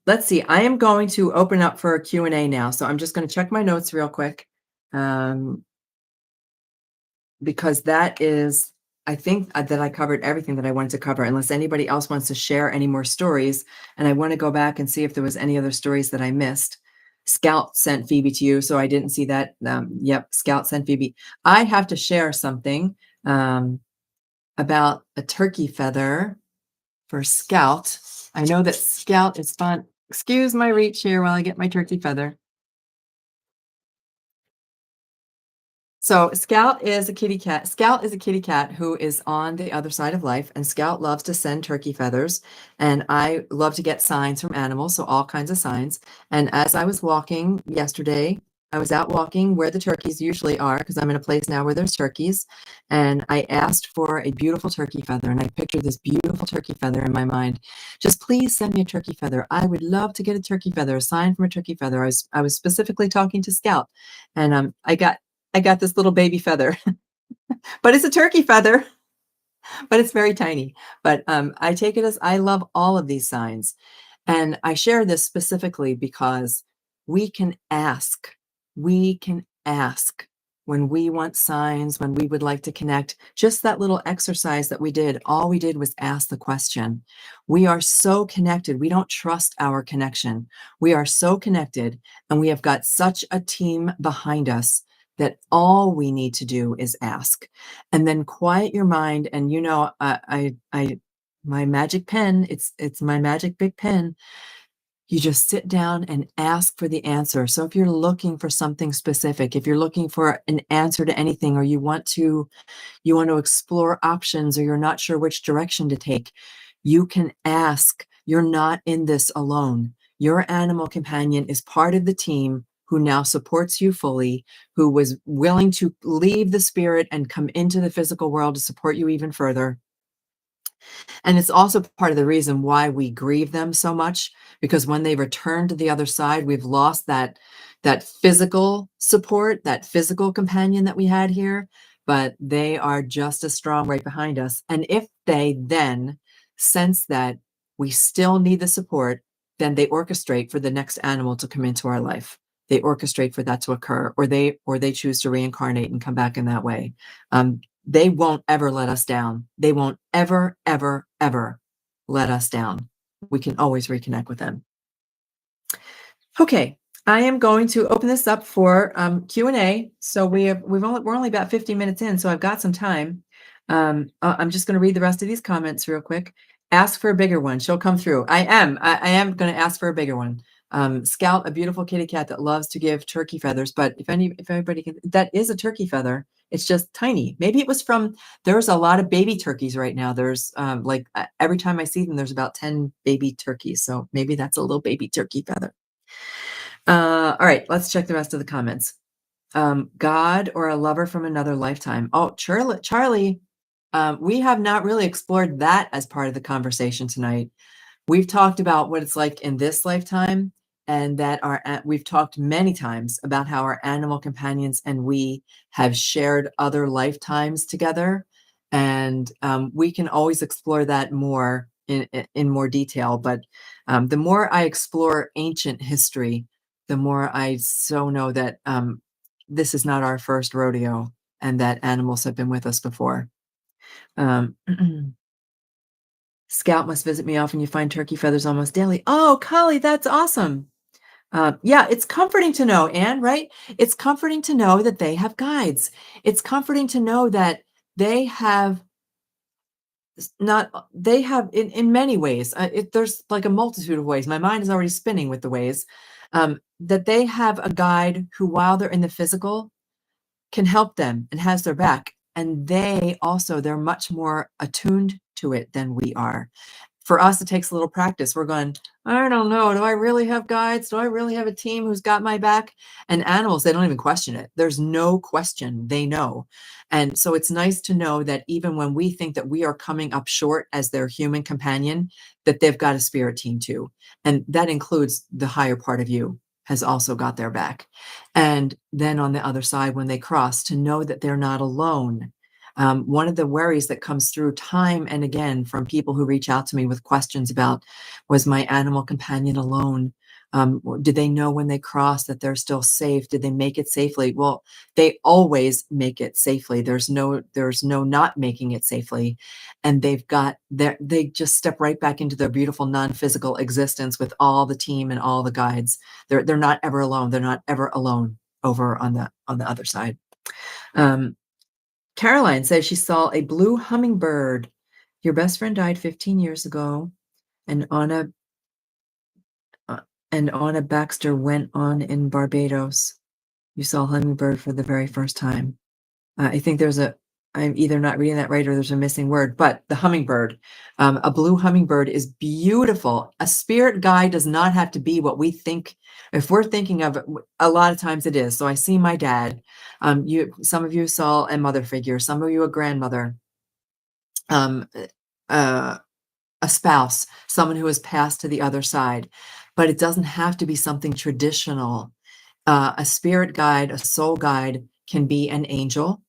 Let's see. I am going to open up for a Q&A now. So I'm just going to check my notes real quick. Because that is, I think that I covered everything that I wanted to cover, unless anybody else wants to share any more stories. And I want to go back and see if there was any other stories that I missed. Scout sent Phoebe to you, so I didn't see that. Yep, Scout sent Phoebe. I have to share something about a turkey feather for Scout. I know that Scout is fun. Excuse my reach here while I get my turkey feather. So Scout is a kitty cat. Scout is a kitty cat who is on the other side of life, and Scout loves to send turkey feathers. And I love to get signs from animals, so all kinds of signs. And as I was walking yesterday, I was out walking where the turkeys usually are, because I'm in a place now where there's turkeys. And I asked for a beautiful turkey feather, and I pictured this beautiful turkey feather in my mind. Just please send me a turkey feather. I would love to get a turkey feather, a sign from a turkey feather. I was specifically talking to Scout, and I got this little baby feather, but it's a turkey feather, but it's very tiny. But I take it as I love all of these signs. And I share this specifically because we can ask. We can ask when we want signs, when we would like to connect. Just that little exercise that we did, all we did was ask the question. We are so connected. We don't trust our connection. We are so connected, and we have got such a team behind us that all we need to do is ask. And then quiet your mind. And my magic pen, it's my magic big pen. You just sit down and ask for the answer. So if you're looking for something specific, if you're looking for an answer to anything, or you want to explore options, or you're not sure which direction to take, you can ask. You're not in this alone. Your animal companion is part of the team who now supports you fully, who was willing to leave the spirit and come into the physical world to support you even further. And it's also part of the reason why we grieve them so much, because when they return to the other side, we've lost that physical support, that physical companion that we had here, but they are just as strong right behind us. And if they then sense that we still need the support, then they orchestrate for the next animal to come into our life. They orchestrate for that to occur, or they choose to reincarnate and come back in that way. They won't ever let us down. They won't ever, ever, ever let us down. We can always reconnect with them. Okay, I am going to open this up for Q&A. So we're only about 50 minutes in, so I've got some time. I'm just going to read the rest of these comments real quick. Ask for a bigger one. She'll come through. I am going to ask for a bigger one. Scout, a beautiful kitty cat that loves to give turkey feathers, but if everybody can, that is a turkey feather. It's just tiny. Maybe it was from, there's a lot of baby turkeys right now. There's every time I see them, there's about 10 baby turkeys. So maybe that's a little baby turkey feather. All right, let's check the rest of the comments. God or a lover from another lifetime. Oh, Charlie, we have not really explored that as part of the conversation tonight. We've talked about what it's like in this lifetime, and that we've talked many times about how our animal companions and we have shared other lifetimes together. And we can always explore that more in more detail. But the more I explore ancient history, the more I so know that this is not our first rodeo, and that animals have been with us before. Scout must visit me often. You find turkey feathers almost daily. Oh, Kali, that's awesome. Yeah, it's comforting to know, Anne, right? It's comforting to know that they have guides. It's comforting to know that they have in many ways, there's like a multitude of ways. My mind is already spinning with the ways, that they have a guide who, while they're in the physical, can help them and has their back. And they're much more attuned to it than we are. For us, it takes a little practice. We're going, I don't know. Do I really have guides? Do I really have a team who's got my back? And animals, they don't even question it. There's no question. They know. And so it's nice to know that even when we think that we are coming up short as their human companion, that they've got a spirit team too. And that includes the higher part of you has also got their back. And then on the other side, when they cross, to know that they're not alone. One of the worries that comes through time and again from people who reach out to me with questions about, was my animal companion alone? Did they know when they crossed that they're still safe? Did they make it safely? Well, they always make it safely. There's no not making it safely. And they just step right back into their beautiful non-physical existence with all the team and all the guides. They're not ever alone. They're not ever alone over on the other side. Caroline says she saw a blue hummingbird. Your best friend died 15 years ago, and Anna Baxter went on in Barbados. You saw a hummingbird for the very first time. I think I'm either not reading that right or there's a missing word, but the hummingbird, a blue hummingbird is beautiful. A spirit guide does not have to be what we think. If we're thinking of it, a lot of times it is. So I see my dad. Some of you saw a mother figure, some of you a grandmother, um, a spouse, someone who has passed to the other side. But it doesn't have to be something traditional. A spirit guide, a soul guide can be an angel.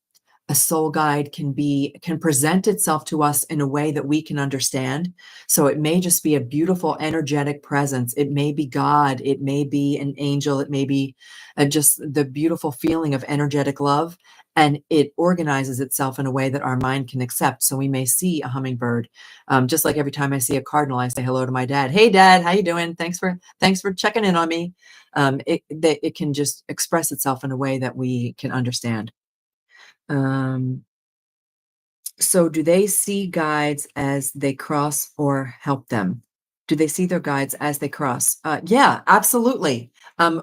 A soul guide can present itself to us in a way that we can understand. So it may just be a beautiful energetic presence. It may be God. It may be an angel. It may be just the beautiful feeling of energetic love. And it organizes itself in a way that our mind can accept. So we may see a hummingbird. Just like every time I see a cardinal, I say hello to my dad. Hey, Dad, how you doing? Thanks for checking in on me. It can just express itself in a way that we can understand. So do they see guides as they cross or help them? Do they see their guides as they cross? Yeah, absolutely.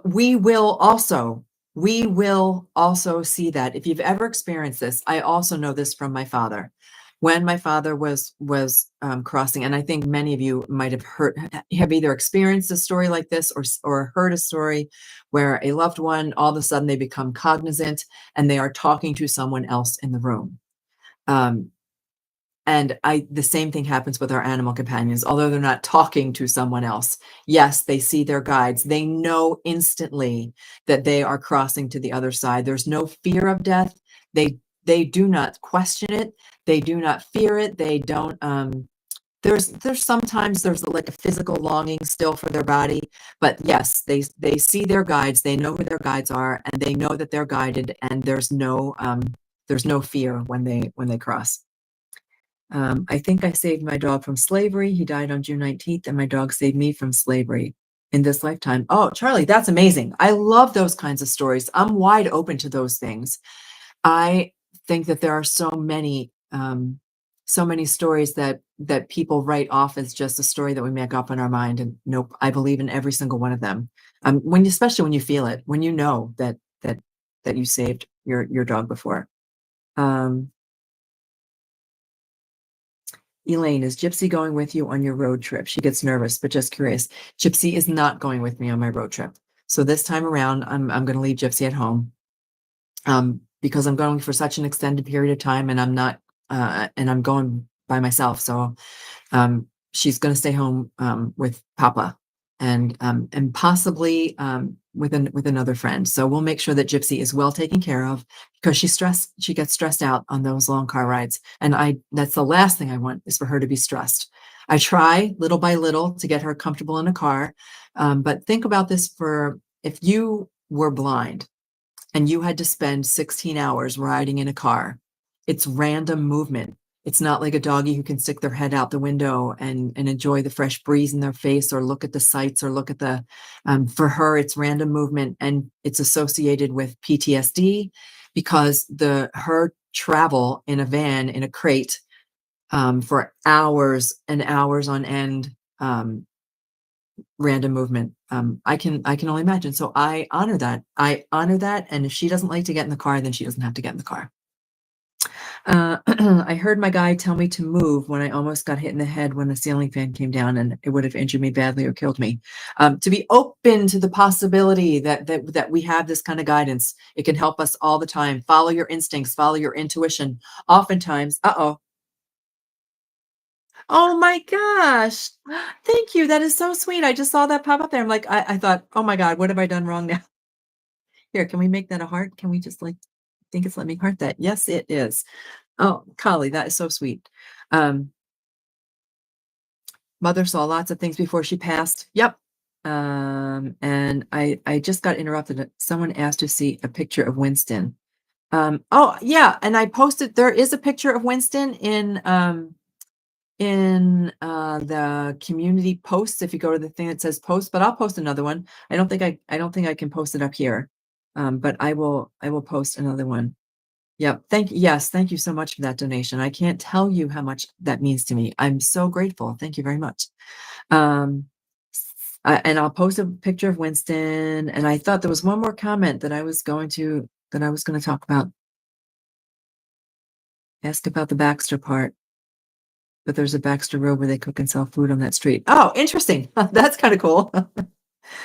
We will also see that. If you've ever experienced this, I also know this from my father. When my father was crossing, and I think many of you might have either experienced a story like this or heard a story where a loved one, all of a sudden they become cognizant and they are talking to someone else in the room. And the same thing happens with our animal companions, although they're not talking to someone else. Yes, they see their guides. They know instantly that they are crossing to the other side. There's no fear of death. They do not question it. They do not fear it. They don't there's sometimes there's like a physical longing still for their body, but yes, they see their guides. They know who their guides are, and they know that they're guided, and there's no fear when they cross. I think I saved my dog from slavery. He died on June 19th, and my dog saved me from slavery in this lifetime. Oh, Charlie, that's amazing. I love those kinds of stories. I'm wide open to those things. I think that there are so many stories that people write off as just a story that we make up in our mind. And nope, I believe in every single one of them. Especially when you feel it, when you know that you saved your dog before. Elaine, is Gypsy going with you on your road trip? She gets nervous, but just curious. Gypsy is not going with me on my road trip. So this time around, I'm going to leave Gypsy at home, because I'm going for such an extended period of time, and I'm going by myself. So she's going to stay home with Papa and possibly with another friend. So we'll make sure that Gypsy is well taken care of, because she gets stressed out on those long car rides. And that's the last thing I want, is for her to be stressed. I try little by little to get her comfortable in a car. But think about this: if you were blind and you had to spend 16 hours riding in a car, it's random movement. It's not like a doggy who can stick their head out the window and enjoy the fresh breeze in their face, or look at the sights, or look at for her, it's random movement, and it's associated with PTSD, because her travel in a van, in a crate, for hours and hours on end, random movement. I can only imagine. So I honor that. And if she doesn't like to get in the car, then she doesn't have to get in the car. I heard my guy tell me to move when I almost got hit in the head when the ceiling fan came down, and it would have injured me badly or killed me. To be open to the possibility that we have this kind of guidance. It can help us all the time. Follow your instincts, follow your intuition. Oftentimes, oh my gosh. Thank you. That is so sweet. I just saw that pop up there. I'm like, I thought, oh my God, what have I done wrong now? Here, can we make that a heart? Can we just think it's let me heart that? Yes, it is. Oh, Collie, that is so sweet. Mother saw lots of things before she passed. Yep. And I just got interrupted. Someone asked to see a picture of Winston. Oh yeah, and I posted. There is a picture of Winston in the community posts. If you go to the thing that says post, but I'll post another one. I don't think I can post it up here. But I will post another one. Yep. Thank you so much for that donation. I can't tell you how much that means to me. I'm so grateful. Thank you very much. And I'll post a picture of Winston. And I thought there was one more comment that I was going to talk about. Ask about the Baxter part. But there's a Baxter Road where they cook and sell food on that street. Oh, interesting. That's kind of cool.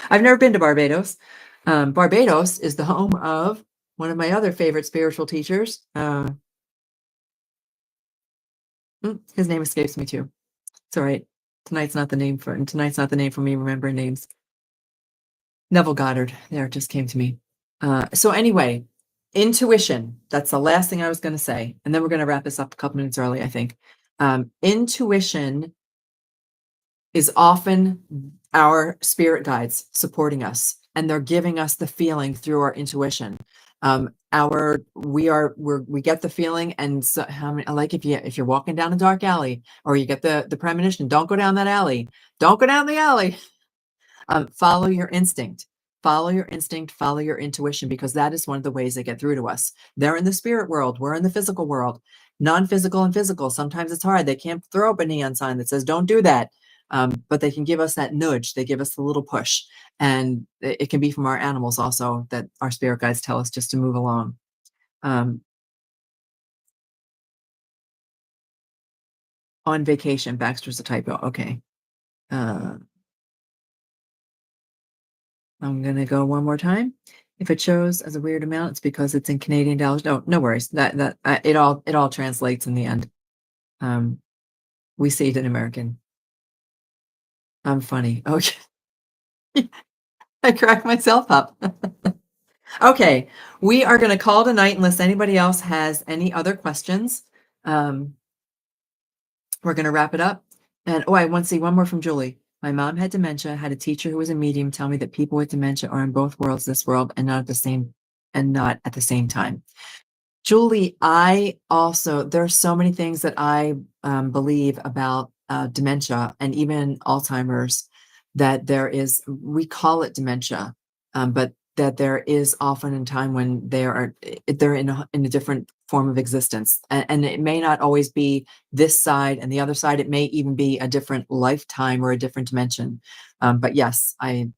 I've never been to Barbados. Barbados is the home of one of my other favorite spiritual teachers. His name escapes me too. It's all right. Tonight's not the name for me remembering names. Neville Goddard. There, it just came to me. So anyway, intuition. That's the last thing I was going to say. And then we're going to wrap this up a couple minutes early, I think. Intuition is often our spirit guides supporting us, and they're giving us the feeling through our intuition. We get the feeling, and so like if you're walking down a dark alley, or you get the premonition, don't go down that alley. Don't go down the alley. Follow your instinct. Follow your instinct, follow your intuition, because that is one of the ways they get through to us. They're in the spirit world. We're in the physical world. Non-physical and physical. Sometimes it's hard. They can't throw up a neon sign that says, don't do that. But they can give us that nudge. They give us a little push. And it can be from our animals also, that our spirit guides tell us just to move along. Um, on vacation, Baxter's a typo. Okay. Uh, I'm going to go one more time. If it shows as a weird amount, it's because it's in Canadian dollars. No, no worries. It all translates in the end. Um, we see it in American. I'm funny. Okay. I crack myself up. Okay, we are going to call tonight unless anybody else has any other questions. Um, we're going to wrap it up. And I want to see one more from Julie. My mom had dementia, had a teacher who was a medium tell me that people with dementia are in both worlds, this world, and not at the same time. Julie, there are so many things that I believe about dementia and even Alzheimer's, that we call it dementia, but that there is often a time when they're in a different form of existence. And it may not always be this side and the other side. It may even be a different lifetime or a different dimension. But yes, I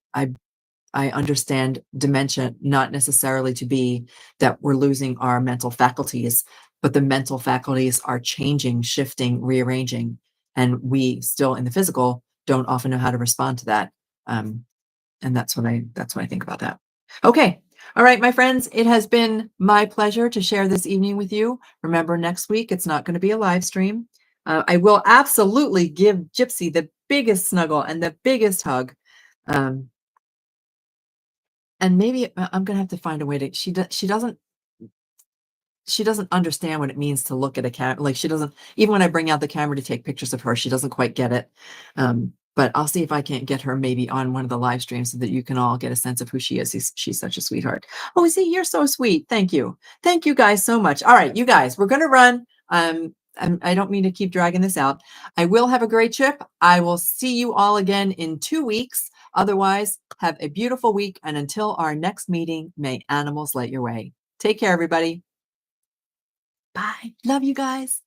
understand dementia not necessarily to be that we're losing our mental faculties, but the mental faculties are changing, shifting, rearranging, and we still in the physical don't often know how to respond to that. And that's what I think about that. Okay. All right, my friends, it has been my pleasure to share this evening with you. Remember, next week, it's not going to be a live stream. I will absolutely give Gypsy the biggest snuggle and the biggest hug. And maybe I'm gonna have to find a way to she doesn't understand what it means to look at a camera. Like, she doesn't, even when I bring out the camera to take pictures of her, she doesn't quite get it. But I'll see if I can't get her maybe on one of the live streams so that you can all get a sense of who she is. She's such a sweetheart. Oh, see, you're so sweet. Thank you. Thank you guys so much. All right, you guys, we're gonna run. I don't mean to keep dragging this out. I will have a great trip. I will see you all again in 2 weeks. Otherwise, have a beautiful week. And until our next meeting, may animals light your way. Take care, everybody. Bye. Love you guys.